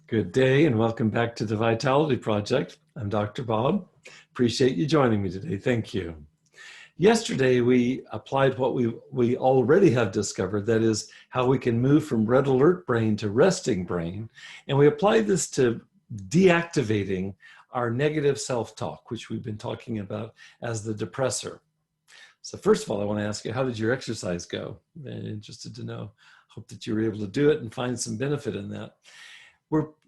Good day and welcome back to the Vitality Project. I'm Dr. Bob. Appreciate you joining me today. Thank you. Yesterday, we applied what we already have discovered, that is how we can move from red alert brain to resting brain. And we applied this to deactivating our negative self-talk, which we've been talking about as the depressor. So first of all, I want to ask you, how did your exercise go? I'm interested to know. Hope that you were able to do it and find some benefit in that.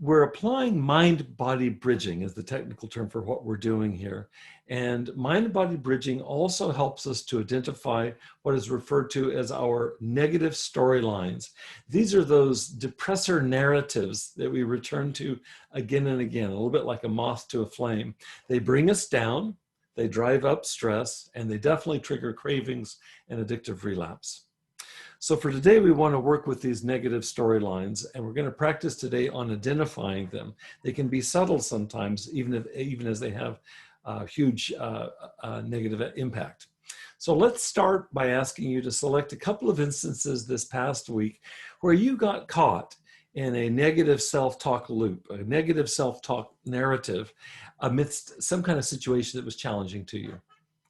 We're applying mind-body bridging is the technical term for what we're doing here. And mind-body bridging also helps us to identify what is referred to as our negative storylines. These are those depressor narratives that we return to again and again, a little bit like a moth to a flame. They bring us down, they drive up stress, and they definitely trigger cravings and addictive relapse. So for today, we want to work with these negative storylines, and we're going to practice today on identifying them. They can be subtle sometimes, even as they have huge negative impact. So let's start by asking you to select a couple of instances this past week where you got caught in a negative self-talk loop, a negative self-talk narrative amidst some kind of situation that was challenging to you.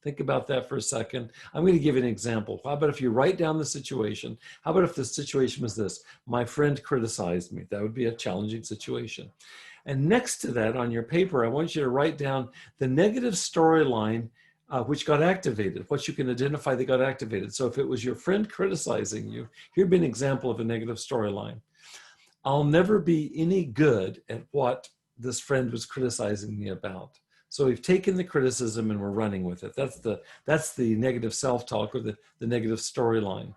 Think about that for a second. I'm going to give you an example. How about if you write down the situation? How about if the situation was this? My friend criticized me. That would be a challenging situation. And next to that on your paper, I want you to write down the negative storyline which got activated, what you can identify that got activated. So if it was your friend criticizing you, here'd be an example of a negative storyline. I'll never be any good at what this friend was criticizing me about. So we've taken the criticism and we're running with it. That's the negative self-talk, or the negative storyline.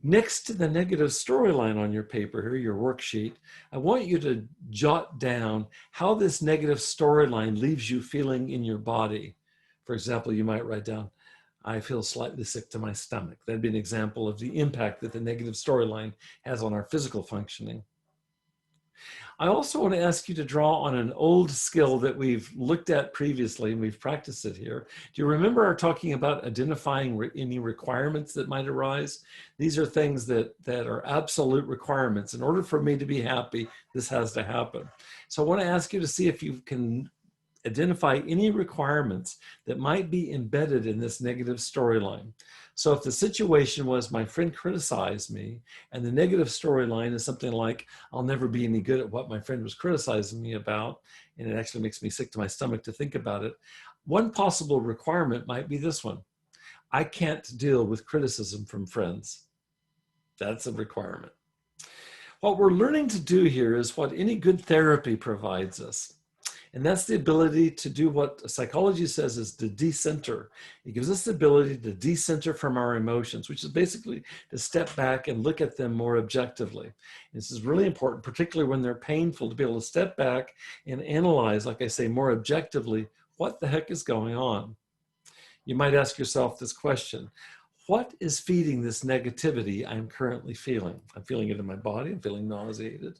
Next to the negative storyline on your paper here, your worksheet, I want you to jot down how this negative storyline leaves you feeling in your body. For example, you might write down, I feel slightly sick to my stomach. That'd be an example of the impact that the negative storyline has on our physical functioning. I also want to ask you to draw on an old skill that we've looked at previously, and we've practiced it here. Do you remember our talking about identifying any requirements that might arise? These are things that are absolute requirements. In order for me to be happy, this has to happen. So I want to ask you to see if you can identify any requirements that might be embedded in this negative storyline. So if the situation was my friend criticized me, and the negative storyline is something like, I'll never be any good at what my friend was criticizing me about, and it actually makes me sick to my stomach to think about it, one possible requirement might be this one. I can't deal with criticism from friends. That's a requirement. What we're learning to do here is what any good therapy provides us. And that's the ability to do what psychology says is to decenter. It gives us the ability to decenter from our emotions, which is basically to step back and look at them more objectively. This is really important, particularly when they're painful, to be able to step back and analyze, like I say, more objectively, what the heck is going on? You might ask yourself this question: what is feeding this negativity I'm currently feeling? I'm feeling it in my body. I'm feeling nauseated.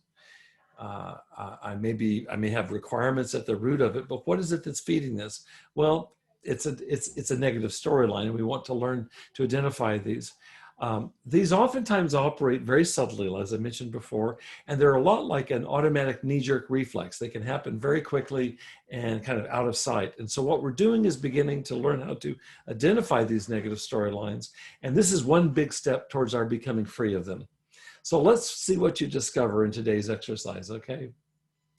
I may have requirements at the root of it, but what is it that's feeding this? Well, it's a negative storyline, and we want to learn to identify these. These oftentimes operate very subtly, as I mentioned before, and they're a lot like an automatic knee-jerk reflex. They can happen very quickly and kind of out of sight. And so what we're doing is beginning to learn how to identify these negative storylines, and this is one big step towards our becoming free of them. So let's see what you discover in today's exercise, okay?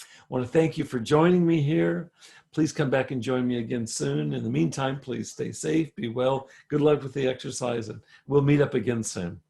I want to thank you for joining me here. Please come back and join me again soon. In the meantime, please stay safe, be well. Good luck with the exercise, and we'll meet up again soon.